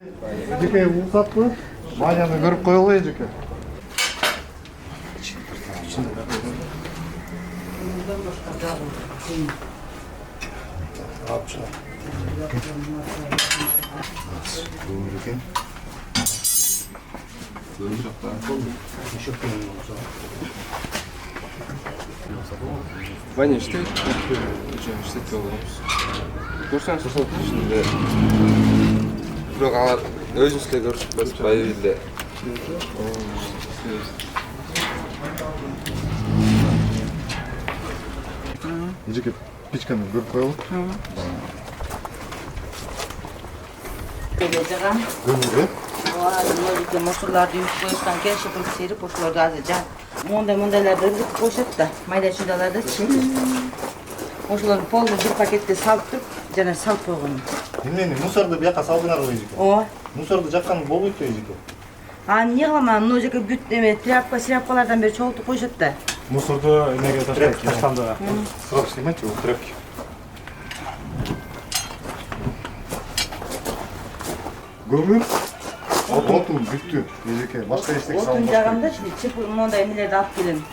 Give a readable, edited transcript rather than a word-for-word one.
Эжеке уусатпы? Маняны көрүп коелу эжеке. Ваня, иштейт. Иштетпей коебуз. Көрсөңүз ичинде. Бирок алар өзүңүз эле көрүшүп атпайбы эле. Эжеке пичканы көрүп коелу. Көмүр, Мусорларды үйүп коюштан келишип серип ошолорду азыр мондайларды ыргытып коюшат да, майда чуйдалардычы. Ошолорду полный бир пакетте салып туруп, жана салып койгон. Эмнени мусорду бияка салдыңарбы эжеке? Ооба. Мусорду жаккан болбойт эжеке. Эмне кылам, мына жерге бүт тряпкалардан бери чогултуп коюшат да. Мусорду эмеге таштайт, таштандыга. Сырап сыймайчы бул тряпки. Көмүр, отун бүттү эжеке. Башка эчтеке Отун салынбайт. жагамда чип мондай эмелерди алып келем.